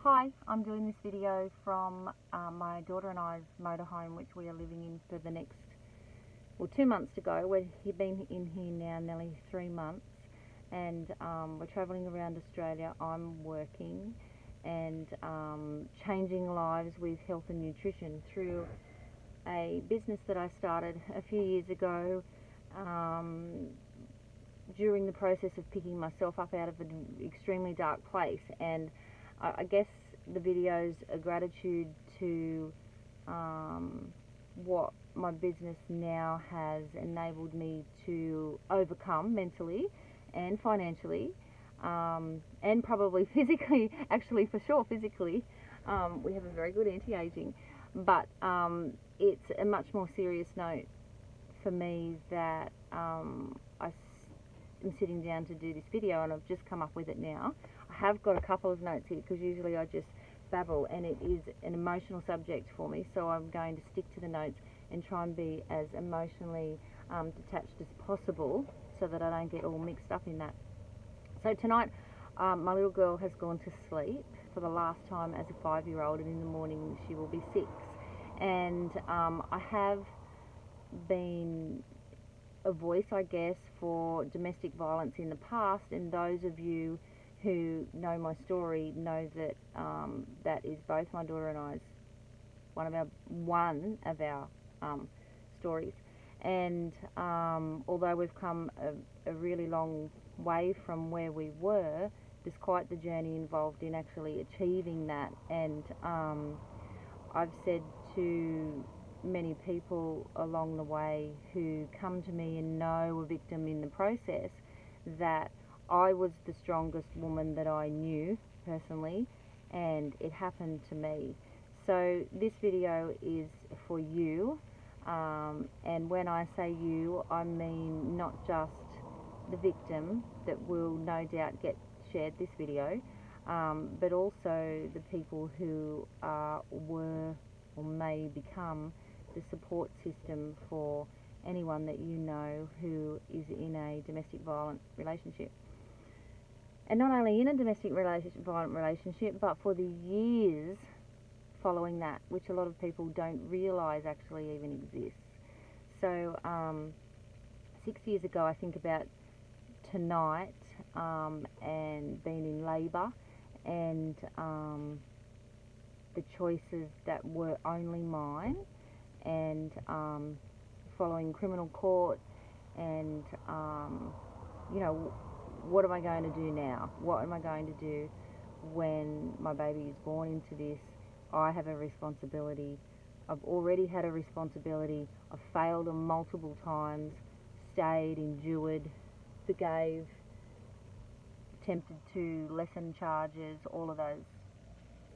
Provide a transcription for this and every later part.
Hi, I'm doing this video from my daughter and I's motorhome, which we are living in for the next, 2 months to go. We've been in here now nearly 3 months, and we're travelling around Australia. I'm working and changing lives with health and nutrition through a business that I started a few years ago during the process of picking myself up out of an extremely dark place. And I guess the video's a gratitude to what my business now has enabled me to overcome mentally and financially, and probably physically. Actually, for sure, physically. We have a very good anti-aging, but it's a much more serious note for me that I'm sitting down to do this video, and I've just come up with it now. I have got a couple of notes here because usually I just babble, and it is an emotional subject for me, so I'm going to stick to the notes and try and be as emotionally detached as possible so that I don't get all mixed up in that. So tonight my little girl has gone to sleep for the last time as a 5-year-old, and in the morning she will be 6. And I have been a voice, I guess, for domestic violence in the past, and those of you who know my story know that that is both my daughter and I's one of our stories. And although we've come a really long way from where we were, there's quite the journey involved in actually achieving that. And I've said to many people along the way who come to me and know a victim in the process that I was the strongest woman that I knew personally, and it happened to me. So this video is for you, and when I say you, I mean not just the victim that will no doubt get shared this video, but also the people who were or may become the support system for anyone that you know who is in a domestic violent relationship. And not only in a domestic violent relationship, but for the years following that, which a lot of people don't realise actually even exists. So 6 years ago, I think about tonight, and being in labour, and the choices that were only mine, and following criminal court, and what am I going to do now? What am I going to do when my baby is born into this? I have a responsibility. I've already had a responsibility. I've failed them multiple times, stayed, endured, forgave, attempted to lessen charges, all of those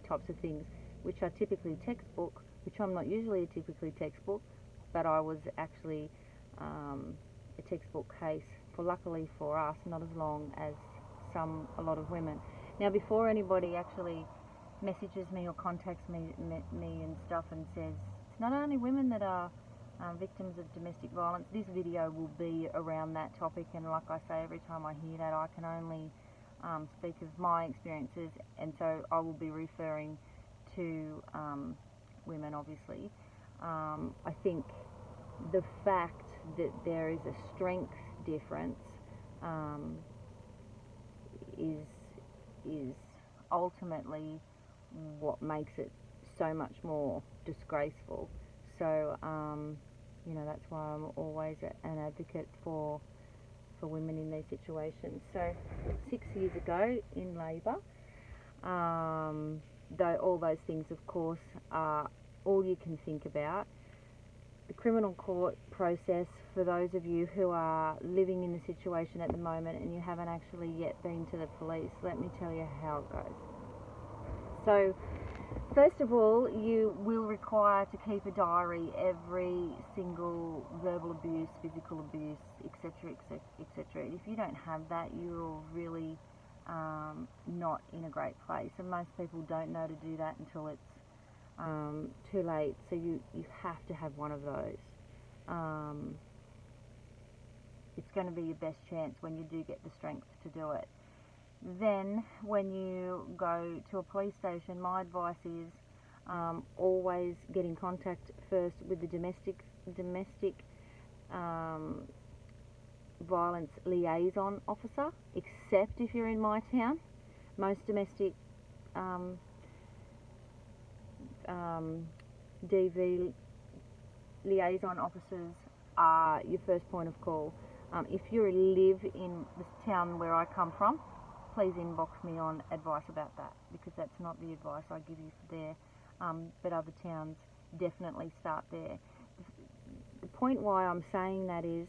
types of things, which are typically textbook, which I'm not usually a typically textbook, but I was actually a textbook case for, luckily for us, not as long as a lot of women. Now, before anybody actually messages me or contacts me and stuff and says it's not only women that are victims of domestic violence, this video will be around that topic. And like I say, every time I hear that, I can only speak of my experiences, and so I will be referring to women, obviously. I think the fact that there is a strength difference is ultimately what makes it so much more disgraceful. So that's why I'm always an advocate for women in these situations. So 6 years ago in labour, though all those things of course are all you can think about. The criminal court process, for those of you who are living in the situation at the moment and you haven't actually yet been to the police, let me tell you how it goes. So first of all, you will require to keep a diary, every single verbal abuse, physical abuse, etc., etc. If you don't have that, you're really not in a great place, and most people don't know to do that until it's too late. So you have to have one of those. It's going to be your best chance when you do get the strength to do it. Then when you go to a police station, my advice is always get in contact first with the domestic um, violence liaison officer, except if you're in my town. Most domestic um, DV liaison officers are your first point of call. If you live in the town where I come from, please inbox me on advice about that, because that's not the advice I give you there. But other towns definitely start there. The point why I'm saying that is,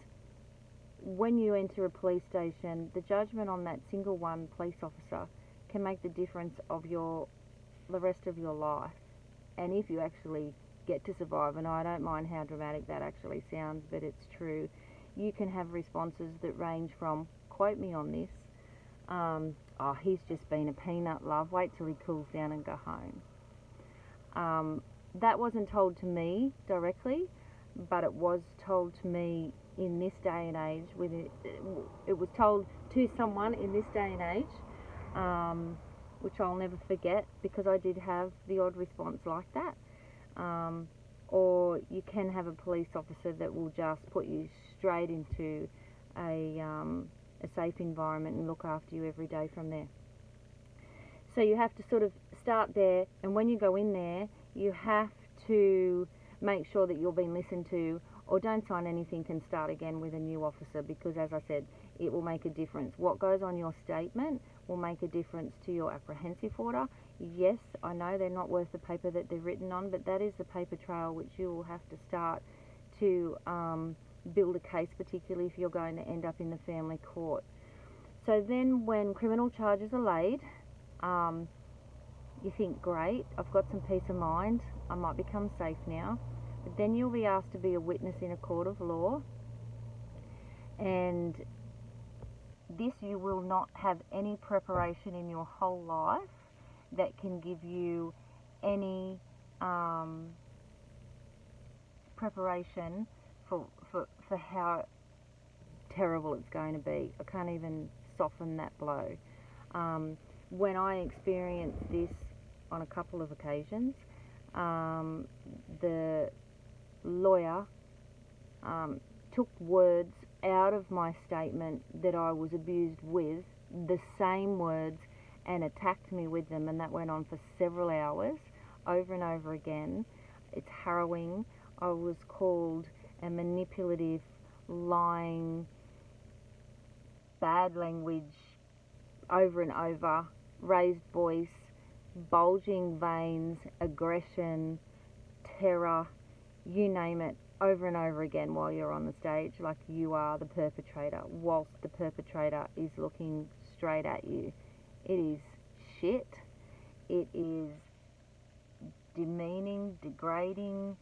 when you enter a police station, the judgment on that single one police officer can make the difference of the rest of your life. And if you actually get to survive, and I don't mind how dramatic that actually sounds, but it's true, you can have responses that range from, quote me on this, oh, he's just been a peanut, love, wait till he cools down and go home. That wasn't told to me directly, but it was told to me in this day and age. It was told to someone in this day and age, which I'll never forget, because I did have the odd response like that. Or you can have a police officer that will just put you straight into a safe environment and look after you every day from there. So you have to sort of start there, and when you go in there, you have to make sure that you're being listened to, or don't sign anything and start again with a new officer, because as I said, it will make a difference. What goes on your statement will make a difference to your apprehensive order. Yes, I know they're not worth the paper that they're written on, but that is the paper trail which you will have to start to build a case, particularly if you're going to end up in the family court. So then when criminal charges are laid, you think, great, I've got some peace of mind, I might become safe now. But then you'll be asked to be a witness in a court of law, and this, you will not have any preparation in your whole life that can give you any preparation for how terrible it's going to be. I can't even soften that blow. When I experienced this on a couple of occasions, the lawyer took words out of my statement that I was abused with, the same words, and attacked me with them, and that went on for several hours, over and over again. It's harrowing. I was called a manipulative, lying, bad language, over and over, raised voice, bulging veins, aggression, terror, you name it, over and over again while you're on the stage, like you are the perpetrator, whilst the perpetrator is looking straight at you. It is shit. It is demeaning, degrading.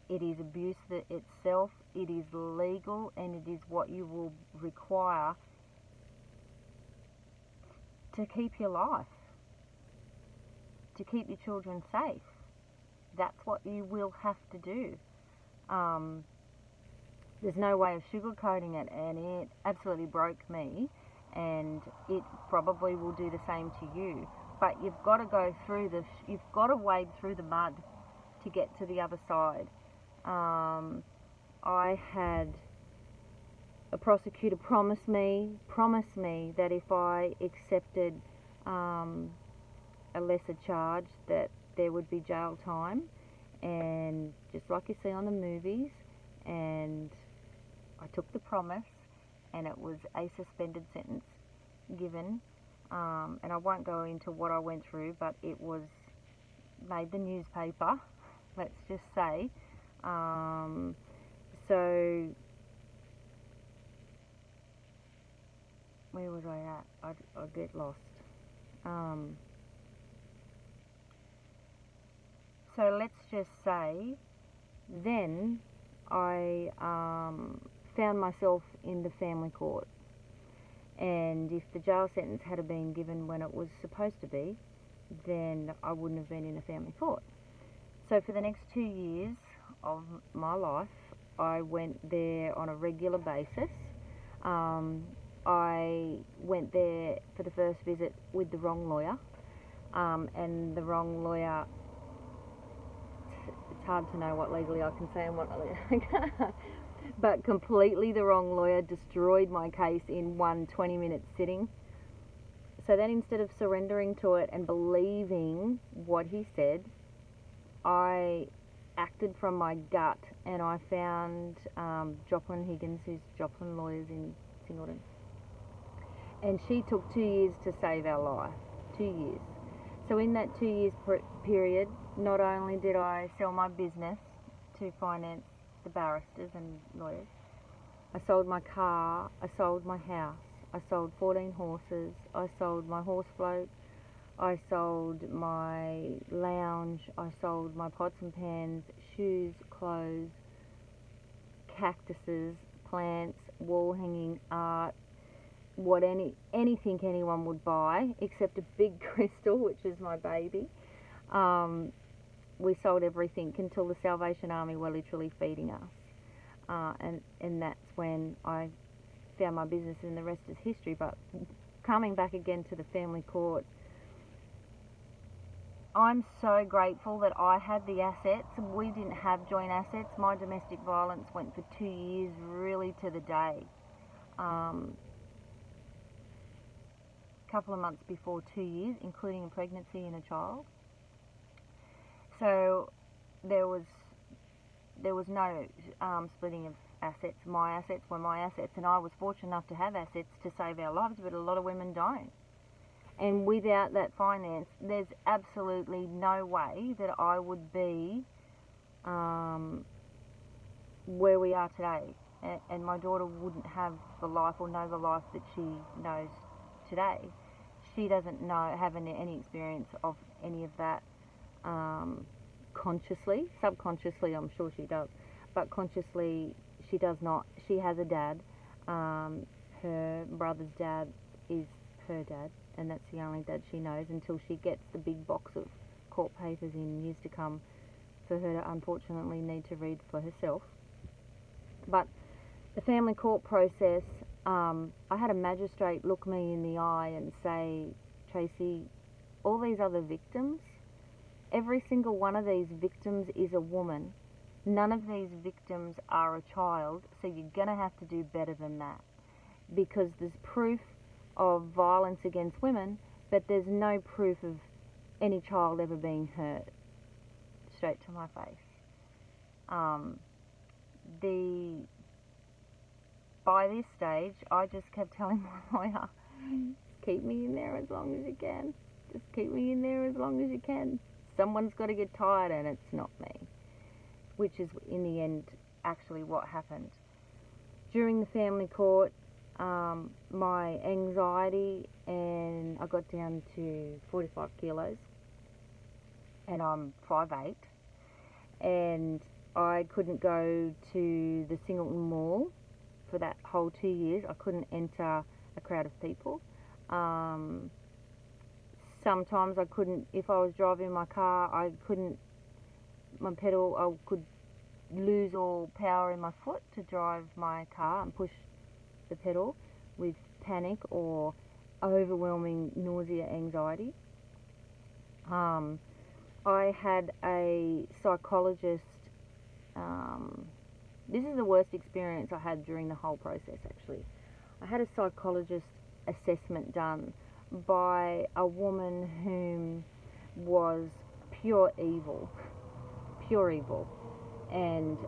It is abuse itself. It is legal, and it is what you will require to keep your life, to keep your children safe. That's what you will have to do. There's no way of sugarcoating it, and it absolutely broke me, and it probably will do the same to you. But you've got to go through you've got to wade through the mud to get to the other side. I had a prosecutor promise me that if I accepted a lesser charge, that there would be jail time, and just like you see on the movies, and I took the promise, and it was a suspended sentence given, and I won't go into what I went through, but it was made the newspaper, let's just say. So where was I at? I get lost. So let's just say, then I found myself in the family court, and if the jail sentence had been given when it was supposed to be, then I wouldn't have been in a family court. So for the next 2 years of my life, I went there on a regular basis. I went there for the first visit with the wrong lawyer, and the wrong lawyer, it's hard to know what legally I can say and what I can't, but completely the wrong lawyer destroyed my case in one 20-minute sitting. So then, instead of surrendering to it and believing what he said, I acted from my gut, and I found Joplin Higgins, who's Joplin Lawyers in Singleton. And she took 2 years to save our life. 2 years. So in that 2 years period, not only did I sell my business to finance the barristers and lawyers, I sold my car, I sold my house, I sold 14 horses, I sold my horse float, I sold my lounge, I sold my pots and pans, shoes, clothes, cactuses, plants, wall hanging art, anything anyone would buy except a big crystal, which is my baby. We sold everything until the Salvation Army were literally feeding us, and that's when I found my business, and the rest is history. But coming back again to the family court, I'm so grateful that I had the assets. We didn't have joint assets. My domestic violence went for 2 years, really to the day. Couple of months before 2 years, including a pregnancy and a child. So there was no splitting of assets. My assets were my assets, and I was fortunate enough to have assets to save our lives, but a lot of women don't. And without that finance, there's absolutely no way that I would be where we are today. And my daughter wouldn't have the life or know the life that she knows today. She doesn't have any experience of any of that consciously. Subconsciously, I'm sure she does, but consciously she does not. She has a dad. Her brother's dad is her dad, and that's the only dad she knows until she gets the big box of court papers in years to come for her to unfortunately need to read for herself. But the family court process, I had a magistrate look me in the eye and say, Tracey, all these other victims, every single one of these victims is a woman. None of these victims are a child, so you're going to have to do better than that, because there's proof of violence against women, but there's no proof of any child ever being hurt. Straight to my face. By this stage, I just kept telling my lawyer, keep me in there as long as you can. Just keep me in there as long as you can. Someone's got to get tired, and it's not me. Which is, in the end, actually what happened. During the family court, my anxiety, and I got down to 45 kilos, and I'm 5'8", and I couldn't go to the Singleton Mall for that whole 2 years. I couldn't enter a crowd of people. Sometimes I couldn't, if I was driving my car, I could lose all power in my foot to drive my car and push the pedal with panic or overwhelming nausea, anxiety. I had a psychologist. This is the worst experience I had during the whole process, actually. I had a psychologist assessment done by a woman whom was pure evil. And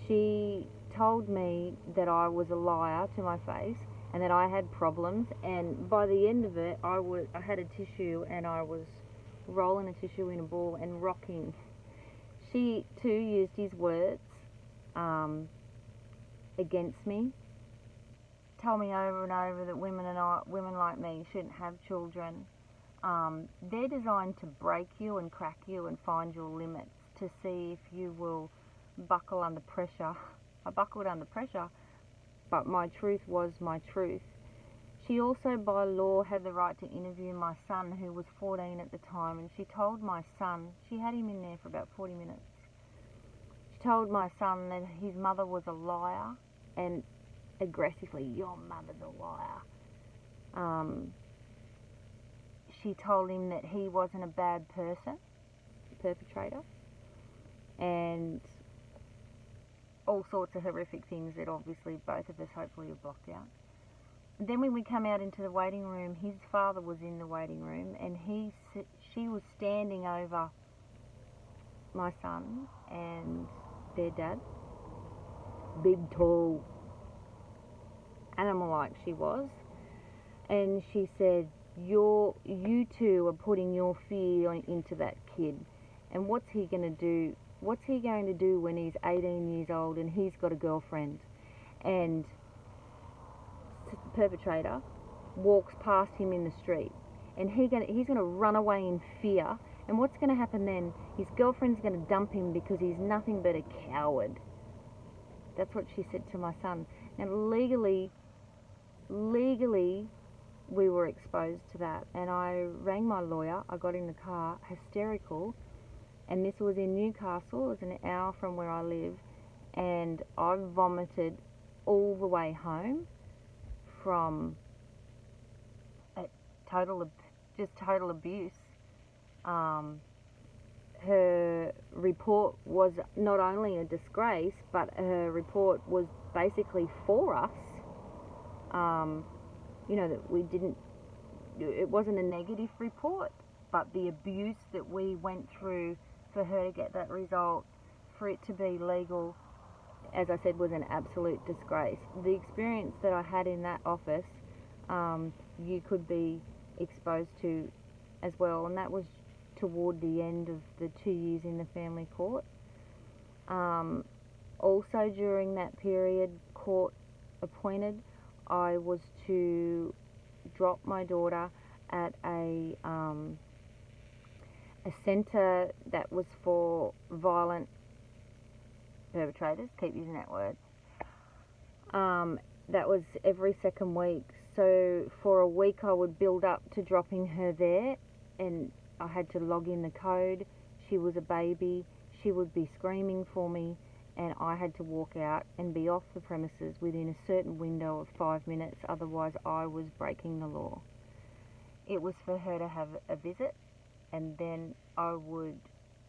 she told me that I was a liar to my face and that I had problems, and by the end of it I had a tissue, and I was rolling a tissue in a ball and rocking. She too used his words against me. Told me over and over that women like me shouldn't have children. They're designed to break you and crack you and find your limits, to see if you will buckle under pressure. I buckled under pressure, but my truth was my truth. She also, by law, had the right to interview my son, who was 14 at the time, and she told my son, she had him in there for about 40 minutes, she told my son that his mother was a liar, and aggressively, "Your mother's a liar." She told him that he wasn't a bad person, perpetrator, and all sorts of horrific things that obviously both of us hopefully have blocked out. Then when we come out into the waiting room, his father was in the waiting room, and she was standing over my son and their dad. Big, tall, animal like she was. And she said, you two are putting your fear into that kid. And what's he going to do? What's he going to do when he's 18 years old and he's got a girlfriend? And the perpetrator walks past him in the street, and he's going to run away in fear. And what's going to happen then? His girlfriend's going to dump him because he's nothing but a coward. That's what she said to my son. Now legally, we were exposed to that. And I rang my lawyer. I got in the car, hysterical. And this was in Newcastle. It was an hour from where I live. And I vomited all the way home from total abuse. Her report was not only a disgrace, but her report was basically for us. That we didn't, it wasn't a negative report, but the abuse that we went through for her to get that result, for it to be legal, as I said, was an absolute disgrace. The experience that I had in that office, you could be exposed to as well, and that was toward the end of the 2 years in the family court. Also during that period, court appointed, I was to drop my daughter at a centre that was for violent perpetrators, keep using that word. That was every second week. So for a week I would build up to dropping her there, and I had to log in the code. She was a baby. She would be screaming for me, and I had to walk out and be off the premises within a certain window of 5 minutes, otherwise I was breaking the law. It was for her to have a visit, and then I would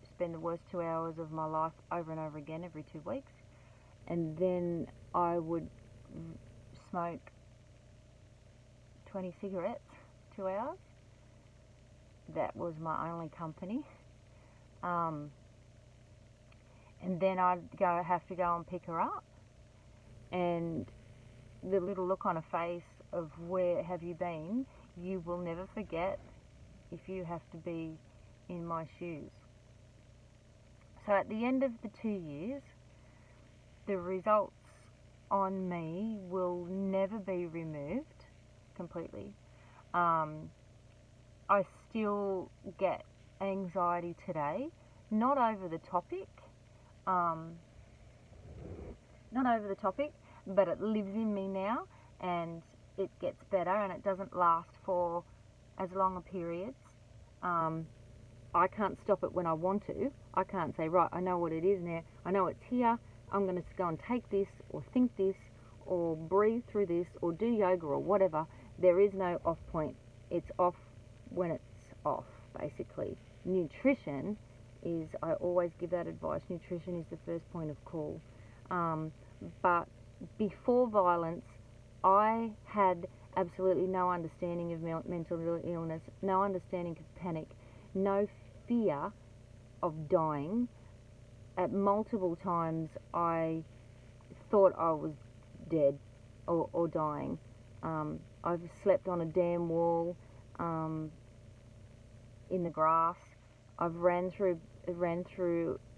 spend the worst 2 hours of my life over and over again every 2 weeks, and then I would smoke 20 cigarettes, 2 hours. That was my only company. And then I'd have to go and pick her up. And the little look on her face of where have you been, you will never forget if you have to be in my shoes. So at the end of the 2 years, the results on me will never be removed completely. I still get anxiety today, not over the topic, but it lives in me now, and it gets better, and it doesn't last for as long a periods. I can't stop it when I want to. I can't say, right, I know what it is now. I know it's here. I'm going to go and take this, or think this, or breathe through this, or do yoga, or whatever. There is no off point. It's off when it's off, basically. Nutrition is, I always give that advice, nutrition is the first point of call. But before violence, I had absolutely no understanding of mental illness, no understanding of panic, no fear of dying. At multiple times I thought I was dead or dying. I've slept on a damn wall, in the grass. I've ran through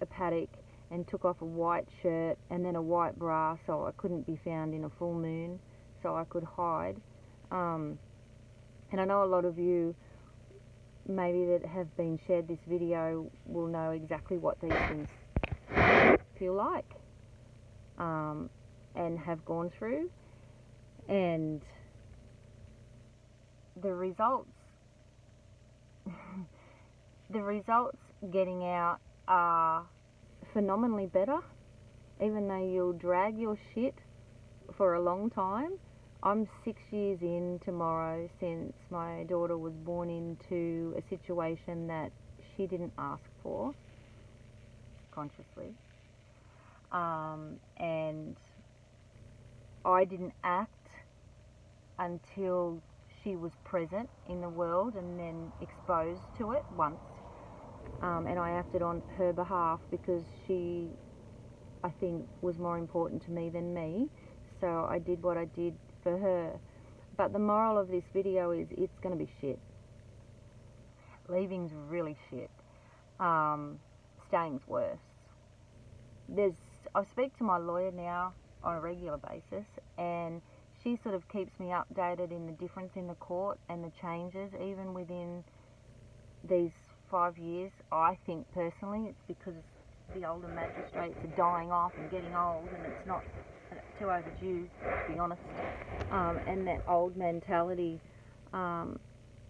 a paddock and took off a white shirt and then a white bra so I couldn't be found in a full moon, so I could hide. And I know a lot of you maybe that have been shared this video will know exactly what these things feel like, and have gone through, and the results getting out are phenomenally better, even though you'll drag your shit for a long time. I'm 6 years in tomorrow since my daughter was born into a situation that she didn't ask for consciously. And I didn't act until she was present in the world and then exposed to it once. And I acted on her behalf because she, I think, was more important to me than me. So I did what I did for her. But the moral of this video is it's going to be shit. Leaving's really shit. Staying's worse. I speak to my lawyer now on a regular basis, and she sort of keeps me updated in the difference in the court and the changes even within these 5 years. I think personally it's because the older magistrates are dying off and getting old, and it's not too overdue, to be honest. And that old mentality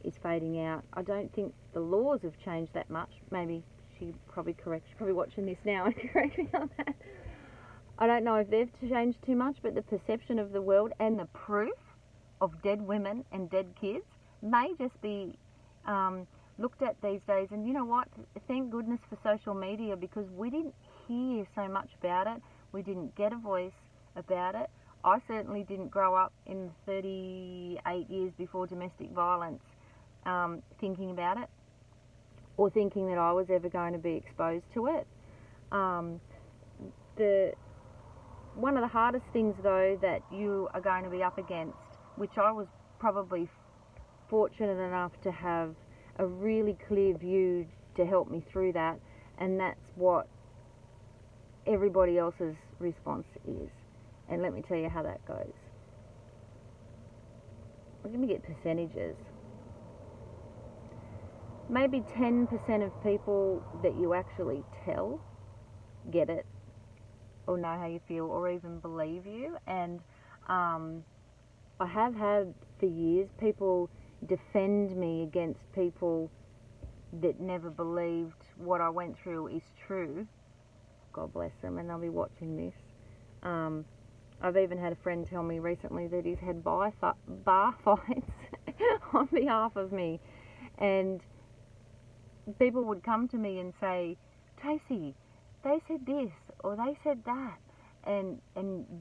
is fading out. I don't think the laws have changed that much. Maybe she's probably watching this now and correct me on that. I don't know if they've changed too much, but the perception of the world and the proof of dead women and dead kids may just be looked at these days. And you know what? Thank goodness for social media, because we didn't hear so much about it. We didn't get a voice about it. I certainly didn't grow up in 38 years before domestic violence thinking about it, or thinking that I was ever going to be exposed to it. One of the hardest things, though, that you are going to be up against, which I was probably fortunate enough to have a really clear view to help me through that, and that's what everybody else's response is. And let me tell you how that goes. I'm going to get percentages. Maybe 10% of people that you actually tell get it, or know how you feel, or even believe you. And I have had for years people defend me against people that never believed what I went through is true. God bless them, and they'll be watching this. I've even had a friend tell me recently that he's had bar fights on behalf of me, and people would come to me and say, Tracey, they said this or they said that, and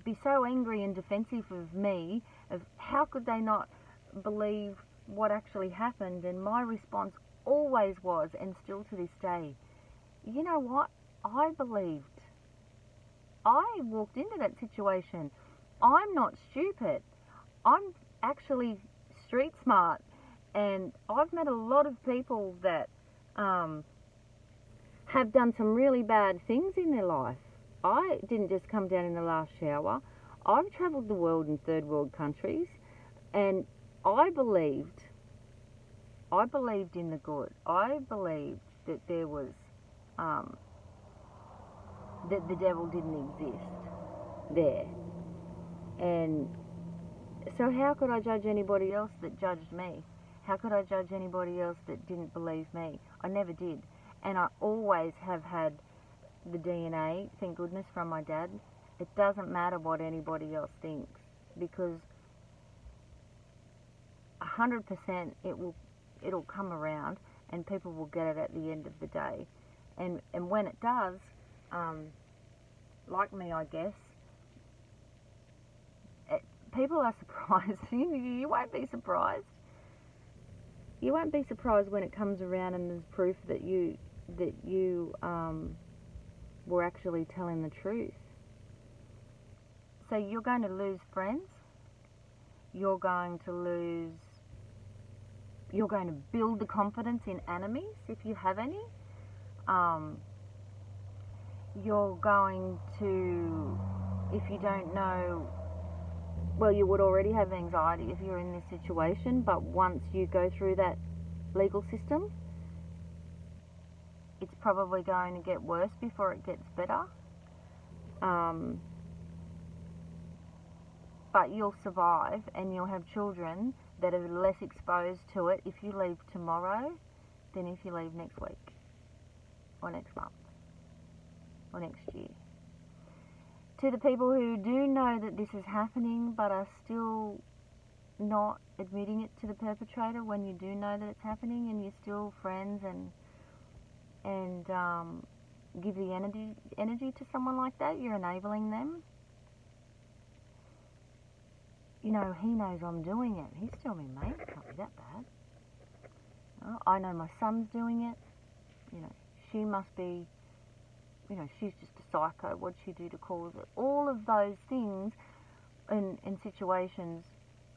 be so angry and defensive of me, of how could they not believe what actually happened. And my response always was, and still to this day, you know what, I believed. I walked into that situation. I'm not stupid. I'm actually street smart, and I've met a lot of people that have done some really bad things in their life. I didn't just come down in the last shower. I've travelled the world in third world countries, and I believed in the good. I believed that there was that the devil didn't exist there. And so how could I judge anybody else that judged me? How could I judge anybody else that didn't believe me? I never did. And I always have had the DNA, thank goodness, from my dad. It doesn't matter what anybody else thinks, because 100% it'll come around, and people will get it at the end of the day. And when it does, like me, I guess, people are surprised. You won't be surprised. You won't be surprised when it comes around and there's proof that you were actually telling the truth. So you're going to lose friends. You're going to build the confidence in enemies, if you have any. You're going to, if you don't know, well, you would already have anxiety if you're in this situation, but once you go through that legal system, it's probably going to get worse before it gets better. But you'll survive, and you'll have children that are less exposed to it if you leave tomorrow than if you leave next week, or next month, or next year. To the people who do know that this is happening but are still not admitting it to the perpetrator when you do know that it's happening, and you're still friends and give the energy to someone like that, you're enabling them. You know, he knows I'm doing it. He's still my mate. It can't be that bad. Oh, I know my son's doing it. You know, she must be, you know, she's just a psycho. What'd she do to cause it? All of those things in situations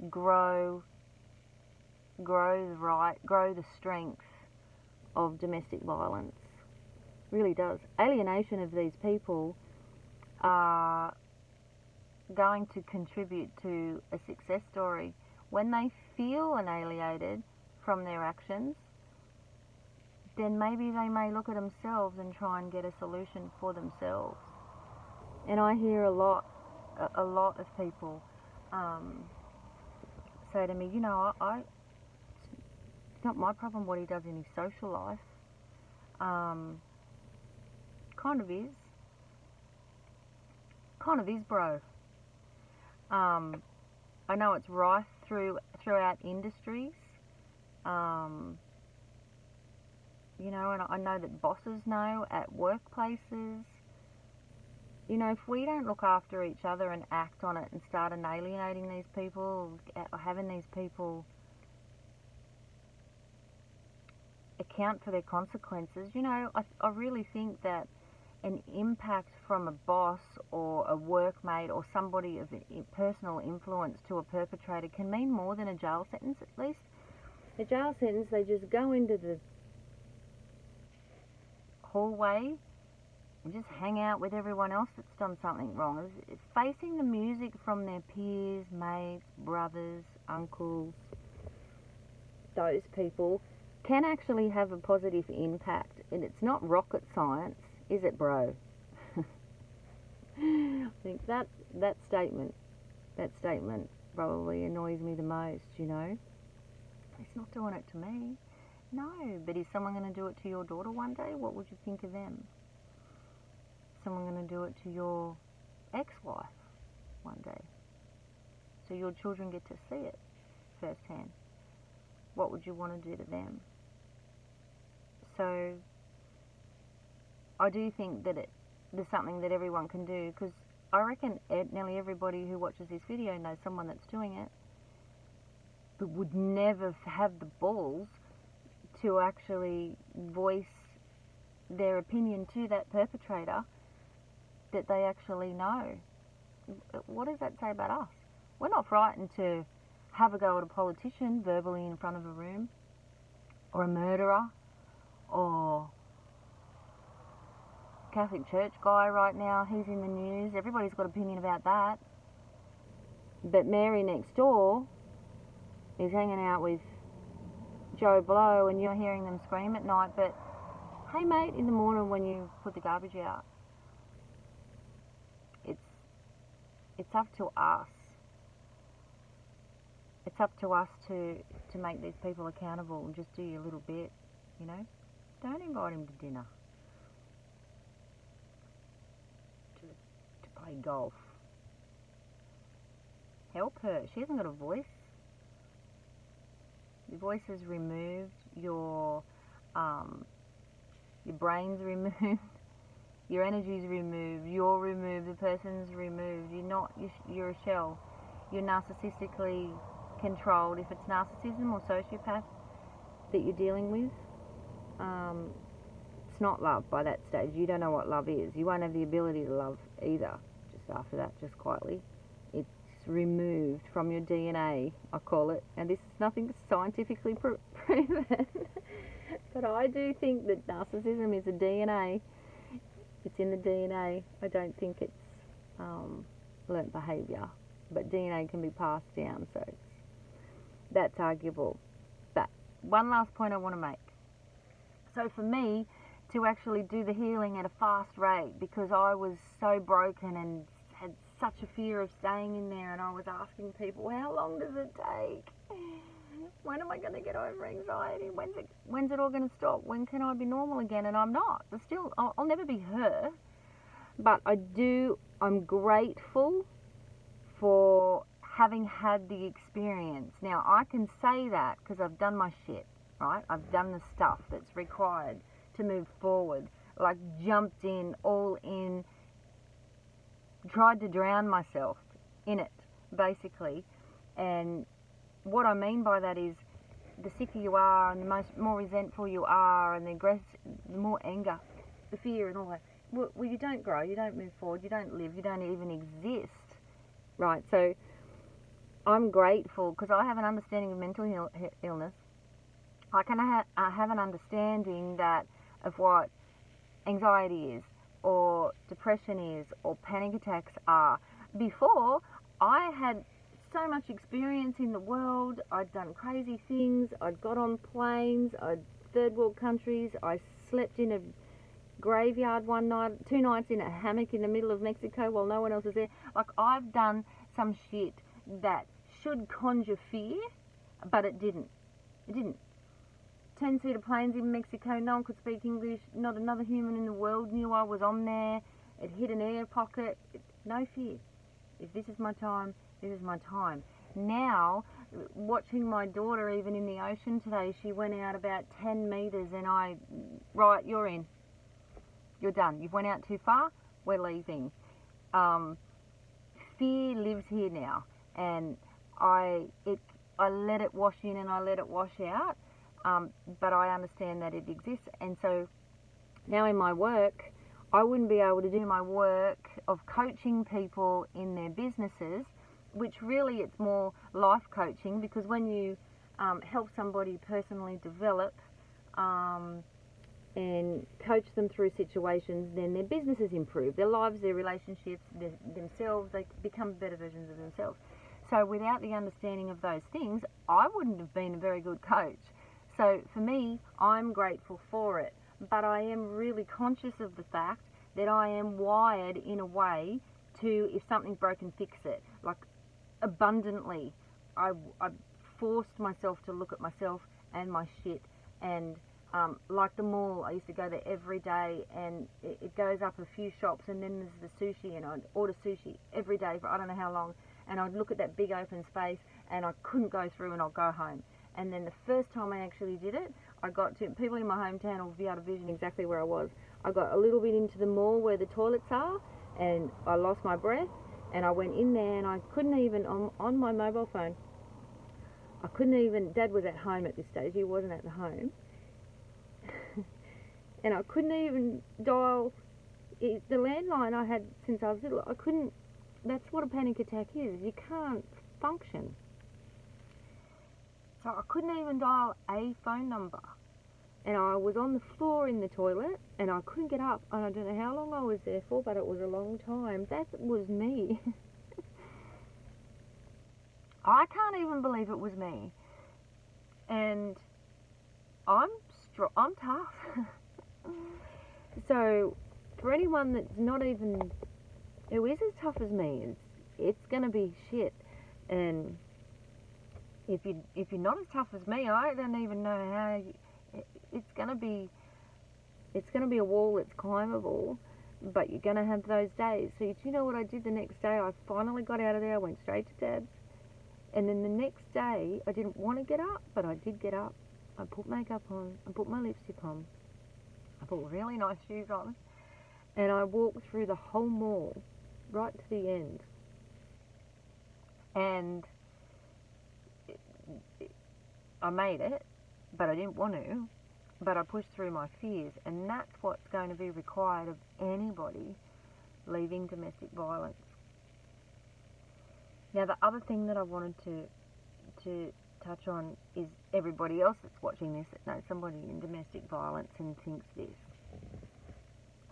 grow the strength of domestic violence. Really does. Alienation of these people are going to contribute to a success story. When they feel annihilated from their actions, then maybe they may look at themselves and try and get a solution for themselves. And I hear a lot of people say to me, you know, it's not my problem what he does in his social life. Kind of is, bro. I know it's rife throughout industries. You know, and I know that bosses know at workplaces. You know, if we don't look after each other and act on it and start alienating these people, or having these people account for their consequences, you know, I really think that an impact from a boss or a workmate or somebody of personal influence to a perpetrator can mean more than a jail sentence, at least. A jail sentence, they just go into the hallway and just hang out with everyone else that's done something wrong. It's facing the music from their peers, mates, brothers, uncles, those people can actually have a positive impact. And it's not rocket science, is it, bro? I think that statement probably annoys me the most, you know. He's not doing it to me. No, but is someone going to do it to your daughter one day? What would you think of them? Someone going to do it to your ex-wife one day? So your children get to see it firsthand. What would you want to do to them? So I do think that there's something that everyone can do, because I reckon nearly everybody who watches this video knows someone that's doing it, but would never have the balls to actually voice their opinion to that perpetrator that they actually know. What does that say about us? We're not frightened to have a go at a politician verbally in front of a room, or a murderer, or Catholic Church guy right now. He's in the news. Everybody's got an opinion about that. But Mary next door is hanging out with Joe Blow, and you're hearing them scream at night. But hey, mate, in the morning when you put the garbage out, it's up to us. It's up to us to make these people accountable and just do your little bit, you know. Don't invite him to dinner, to play golf. Help her. She hasn't got a voice. Your voice is removed. Your brain's removed. Your energy's removed. You're removed. The person's removed. You're a shell. You're narcissistically controlled. If it's narcissism or sociopath that you're dealing with, it's not love by that stage. You don't know what love is. You won't have the ability to love either. Just after that, just quietly. It's removed from your DNA, I call it. And this is nothing scientifically proven. But I do think that narcissism is a DNA. It's in the DNA. I don't think it's learnt behaviour. But DNA can be passed down, so that's arguable. But one last point I want to make. So for me to actually do the healing at a fast rate, because I was so broken and had such a fear of staying in there, and I was asking people, how long does it take? When am I going to get over anxiety? When's it all going to stop? When can I be normal again? And I'm not. I'll never be her. But I'm grateful for having had the experience. Now, I can say that because I've done my shit, right? I've done the stuff that's required to move forward. Like, jumped in, all in, tried to drown myself in it, basically. And what I mean by that is, the sicker you are and the more resentful you are and the more anger, the fear and all that, well, you don't grow, you don't move forward, you don't live, you don't even exist, right? So I'm grateful because I have an understanding of mental illness. I have an understanding of what anxiety is, or depression is, or panic attacks are. Before, I had so much experience in the world. I'd done crazy things. I'd got on planes. I'd third world countries. I slept in a graveyard one night, 2 nights in a hammock in the middle of Mexico while no one else was there. Like, I've done some shit that should conjure fear, but it didn't. It didn't. 10-seater planes in Mexico, no one could speak English, not another human in the world knew I was on there. It hit an air pocket. No fear. If this is my time, this is my time. Now, watching my daughter even in the ocean today, she went out about 10 metres and right, you're in. You're done. You've went out too far, we're leaving. Fear lives here now, and I let it wash in and I let it wash out, but I understand that it exists. And so now in my work, I wouldn't be able to do my work of coaching people in their businesses, which really it's more life coaching, because when you help somebody personally develop and coach them through situations, then their businesses improve, their lives, their relationships, themselves, they become better versions of themselves. So without the understanding of those things, I wouldn't have been a very good coach. So for me, I'm grateful for it, but I am really conscious of the fact that I am wired in a way to, if something's broken, fix it. Like, abundantly, I forced myself to look at myself and my shit, and like the mall, I used to go there every day, and it goes up a few shops, and then there's the sushi, and I'd order sushi every day for I don't know how long, and I'd look at that big open space, and I couldn't go through, and I'd go home. And then the first time I actually did it, I got to, people in my hometown will be able to vision exactly where I was. I got a little bit into the mall where the toilets are, and I lost my breath, and I went in there, and I couldn't even, on my mobile phone, I couldn't even, Dad was at home at this stage, he wasn't at the home, and I couldn't even dial the landline I had since I was little. I couldn't, that's what a panic attack is, you can't function. So I couldn't even dial a phone number, and I was on the floor in the toilet, and I couldn't get up, and I don't know how long I was there for, but it was a long time. That was me. I can't even believe it was me, and I'm tough. So for anyone that's not even, who is as tough as me, it's gonna be shit. And if you're not as tough as me, I don't even know how. It's gonna be a wall that's climbable, but you're gonna have those days. So do you know what I did the next day? I finally got out of there. I went straight to Dad's, and then the next day I didn't want to get up, but I did get up. I put makeup on. I put my lipstick on. I put really nice shoes on, and I walked through the whole mall, right to the end. And I made it, but I didn't want to. But I pushed through my fears, and that's what's going to be required of anybody leaving domestic violence. Now, the other thing that I wanted to touch on is everybody else that's watching this that knows somebody in domestic violence and thinks this.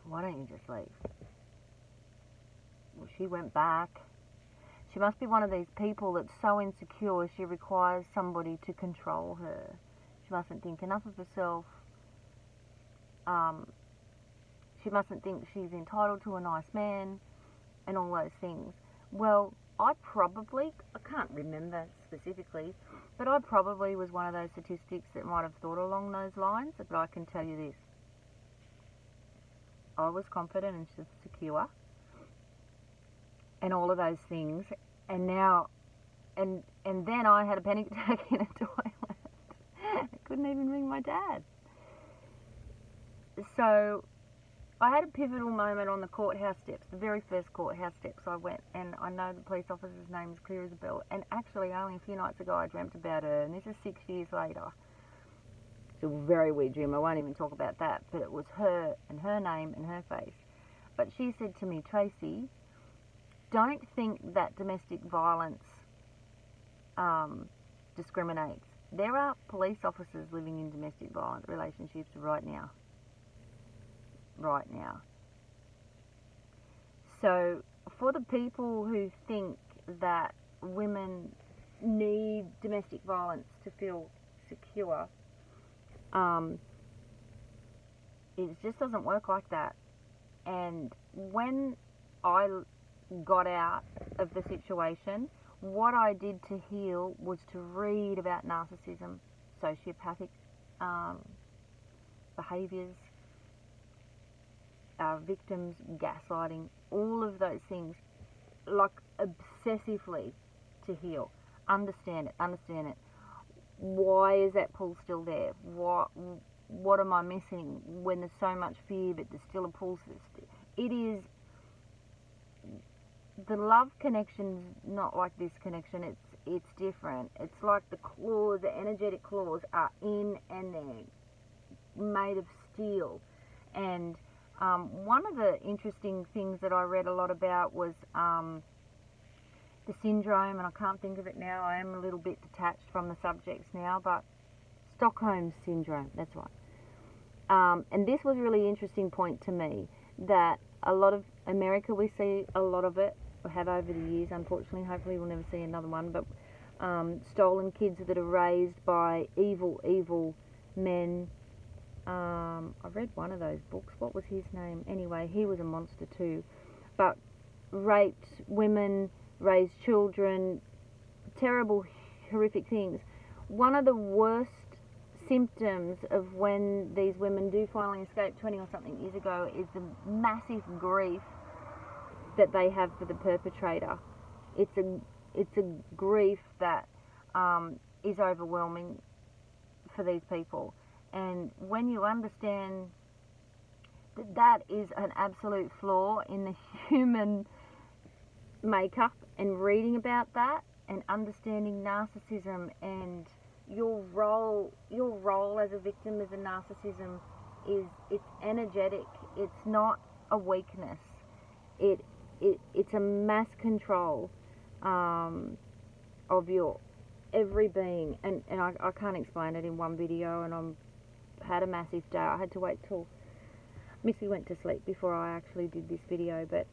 Why don't you just leave? Well, she went back. She must be one of these people that's so insecure she requires somebody to control her. She mustn't think enough of herself. She mustn't think she's entitled to a nice man and all those things. Well, I can't remember specifically, but I probably was one of those statistics that might have thought along those lines, but I can tell you this. I was confident and secure and all of those things, and now, and then I had a panic attack in a toilet. I couldn't even ring my dad. So I had a pivotal moment on the courthouse steps, the very first courthouse steps. I went, and I know the police officer's name is clear as a bell, and actually only a few nights ago I dreamt about her, and this is 6 years later. It's a very weird dream, I won't even talk about that, but it was her and her name and her face. But she said to me, Tracey, don't think that domestic violence discriminates. There are police officers living in domestic violent relationships right now. Right now. So for the people who think that women need domestic violence to feel secure, it just doesn't work like that. And when I got out of the situation, what I did to heal was to read about narcissism, sociopathic behaviours, victims, gaslighting, all of those things, like obsessively, to heal. Understand it. Why is that pull still there? What am I missing when there's so much fear but there's still a pull? It is, the love connection's not like this connection. It's different. It's like the claws, the energetic claws are in, and they're made of steel. And one of the interesting things that I read a lot about was the syndrome, and I can't think of it now. I am a little bit detached from the subjects now, but Stockholm syndrome, that's right. And this was a really interesting point to me, that a lot of America, we see a lot of it, or have over the years, unfortunately. Hopefully we'll never see another one, but stolen kids that are raised by evil men. I read one of those books. What was his name? Anyway, he was a monster too. But raped women, raised children, terrible, horrific things. One of the worst symptoms of when these women do finally escape 20 or something years ago is the massive grief that they have for the perpetrator. It's a grief that is overwhelming for these people. And when you understand that that is an absolute flaw in the human makeup, and reading about that and understanding narcissism and your role as a victim of a narcissism it's energetic. It's not a weakness. It's a mass control of your every being, and I can't explain it in one video, and I'm had a massive day. I had to wait till Missy went to sleep before I actually did this video, but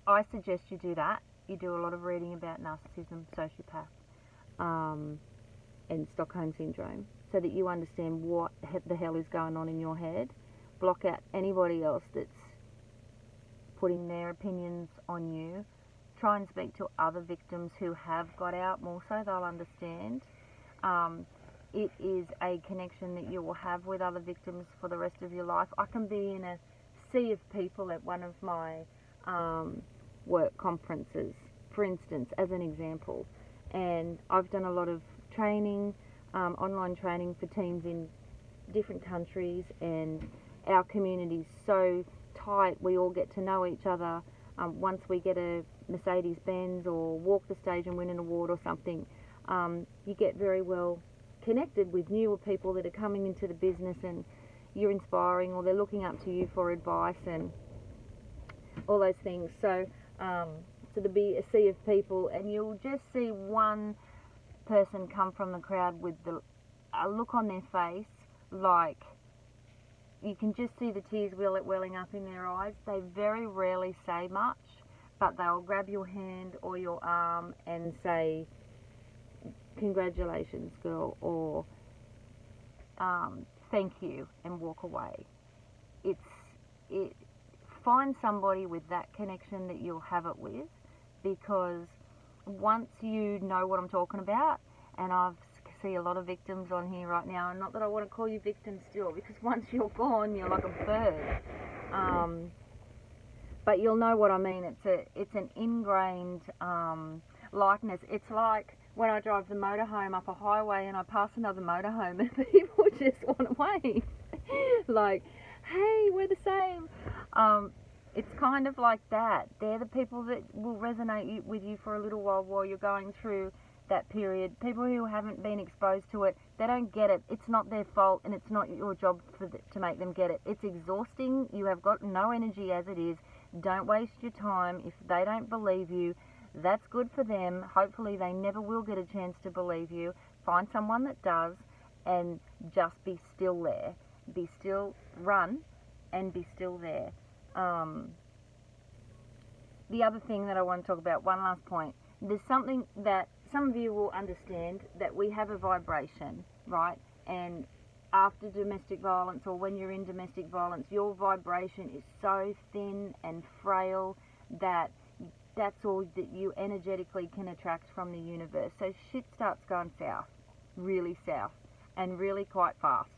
I suggest you do that. You do a lot of reading about narcissism, sociopath, and Stockholm syndrome, so that you understand what the hell is going on in your head. Block out anybody else that's putting their opinions on you. Try and speak to other victims who have got out more, so they'll understand. It is a connection that you will have with other victims for the rest of your life. I can be in a sea of people at one of my work conferences, for instance, as an example, and I've done a lot of training, online training for teams in different countries, and our community's so tight, we all get to know each other. Once we get a Mercedes-Benz or walk the stage and win an award or something, you get very well connected with newer people that are coming into the business, and you're inspiring, or they're looking up to you for advice and all those things. So so there'll be a sea of people, and you'll just see one person come from the crowd with a look on their face, like you can just see the tears welling up in their eyes. They very rarely say much, but they'll grab your hand or your arm and say, "Congratulations, girl," or "Thank you," and walk away. Find somebody with that connection that you'll have it with, because once you know what I'm talking about, and I've see a lot of victims on here right now, and not that I want to call you victims still, because once you're gone, you're like a bird. But you'll know what I mean. It's an ingrained likeness. It's like when I drive the motorhome up a highway and I pass another motorhome and people just want to wave. Like, hey, we're the same. It's kind of like that. They're the people that will resonate with you for a little while you're going through that period. People who haven't been exposed to it, they don't get it. It's not their fault, and it's not your job to make them get it. It's exhausting. You have got no energy as it is. Don't waste your time. If they don't believe you, that's good for them. Hopefully they never will get a chance to believe you. Find someone that does, and just be still there. Be still, run, and be still there. The other thing that I want to talk about, one last point, there's something that some of you will understand, that we have a vibration, right? And after domestic violence, or when you're in domestic violence, your vibration is so thin and frail that that's all that you energetically can attract from the universe. So shit starts going south, really south, and really quite fast.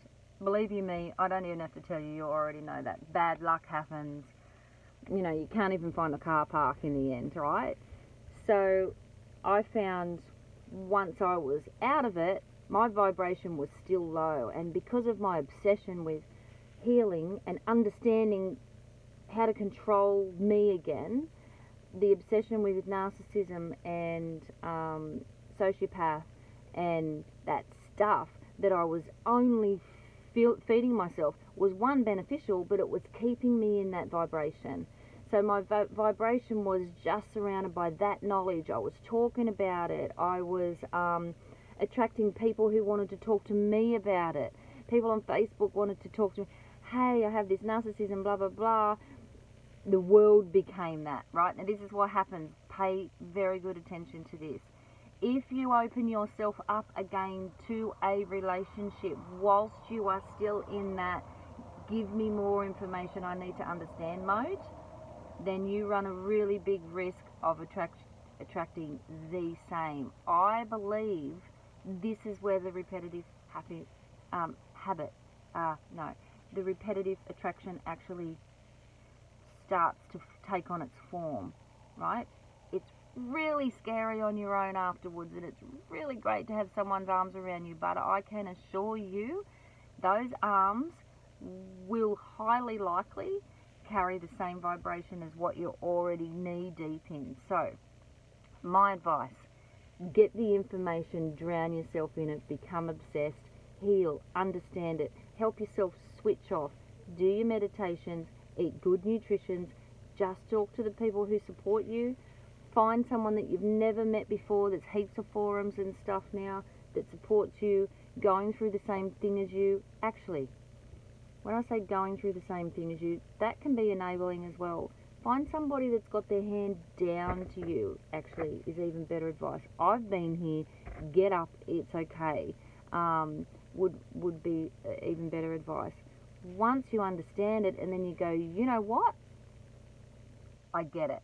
Believe you me, I don't even have to tell you, you already know that. Bad luck happens. You know, you can't even find a car park in the end, right? So I found once I was out of it, my vibration was still low. And because of my obsession with healing and understanding how to control me again, the obsession with narcissism and sociopath and that stuff that I was only feeding myself was, one, beneficial, but it was keeping me in that vibration. So my vibration was just surrounded by that knowledge. I was talking about it. I was attracting people who wanted to talk to me about it. People on Facebook wanted to talk to me. Hey, I have this narcissism, blah, blah, blah. The world became that, right? And this is what happens. Pay very good attention to this. If you open yourself up again to a relationship whilst you are still in that give me more information, I need to understand mode, then you run a really big risk of attracting the same. I believe this is where the repetitive the repetitive attraction actually starts to take on its form, right? It's really scary on your own afterwards, and it's really great to have someone's arms around you, but I can assure you those arms will highly likely carry the same vibration as what you're already knee deep in. So my advice, get the information, drown yourself in it, become obsessed, heal, understand it, help yourself switch off, do your meditations, eat good nutrition, just talk to the people who support you. Find someone that you've never met before. There's heaps of forums and stuff now that supports you, going through the same thing as you. Actually, when I say going through the same thing as you, that can be enabling as well. Find somebody that's got their hand down to you, actually, is even better advice. I've been here, get up, it's okay, would be even better advice. Once you understand it and then you go, you know what? I get it.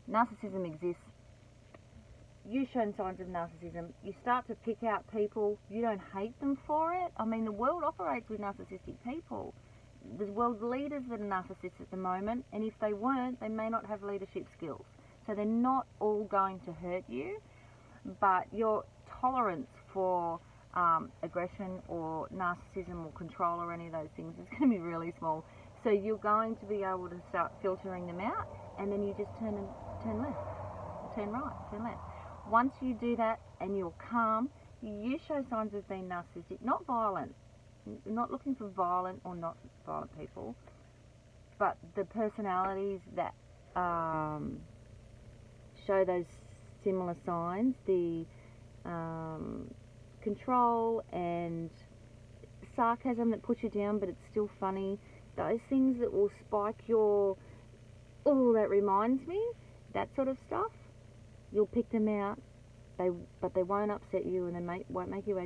Narcissism exists. You've shown signs of narcissism. You start to pick out people. You don't hate them for it. I mean, the world operates with narcissistic people. There's world leaders that are narcissists at the moment, and if they weren't, they may not have leadership skills. So they're not all going to hurt you, but your tolerance for aggression or narcissism or control or any of those things is going to be really small. So you're going to be able to start filtering them out, and then you just turn left, turn right, turn left. Once you do that and you're calm, you show signs of being narcissistic, not violent. Not looking for violent or not violent people, but the personalities that show those similar signs, the control and sarcasm that puts you down but it's still funny, those things that will spike your, oh, that reminds me, that sort of stuff, you'll pick them out, but they won't upset you, and they won't make you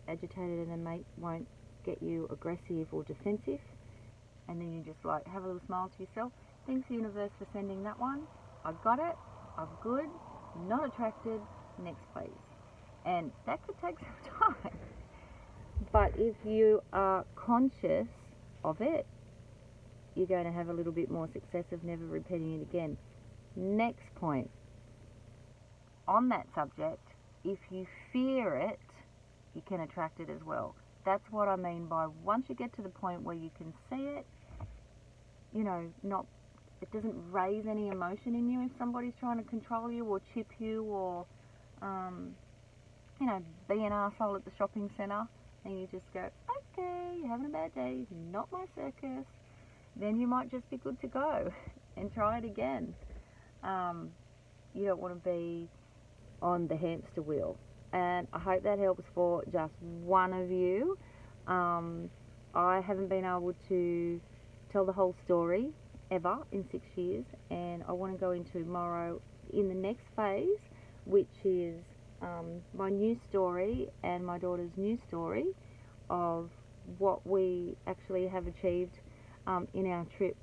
agitated, and they won't get you aggressive or defensive, and then you just like have a little smile to yourself. Thanks universe for sending that one. I got it, I'm good, not attracted, next please. And that could take some time. But if you are conscious of it, you're going to have a little bit more success of never repeating it again. Next point. On that subject, if you fear it, you can attract it as well. That's what I mean by once you get to the point where you can see it, you know, it doesn't raise any emotion in you if somebody's trying to control you or chip you or, you know, be an arsehole at the shopping centre, and you just go, okay, you're having a bad day, not my circus, then you might just be good to go and try it again. You don't want to be on the hamster wheel. And I hope that helps for just one of you. I haven't been able to tell the whole story ever in 6 years, and I want to go into tomorrow in the next phase, which is my new story and my daughter's new story of what we actually have achieved in our trip,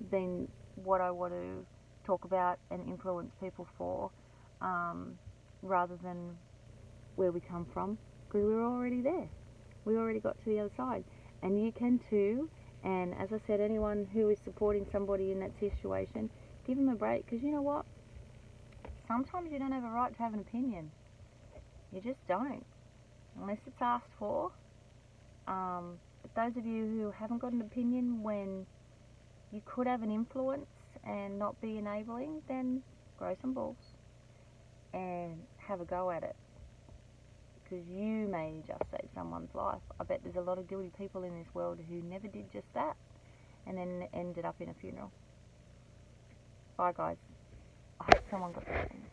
then what I want to talk about and influence people for, rather than where we come from, because we were already there. We already got to the other side, and you can too. And as I said, anyone who is supporting somebody in that situation, give them a break, because you know what? Sometimes you don't have a right to have an opinion. You just don't, unless it's asked for. But those of you who haven't got an opinion when you could have an influence and not be enabling, then grow some balls and have a go at it, because you may just save someone's life. I bet there's a lot of guilty people in this world who never did just that and then ended up in a funeral. Bye guys. I hope someone got the thing.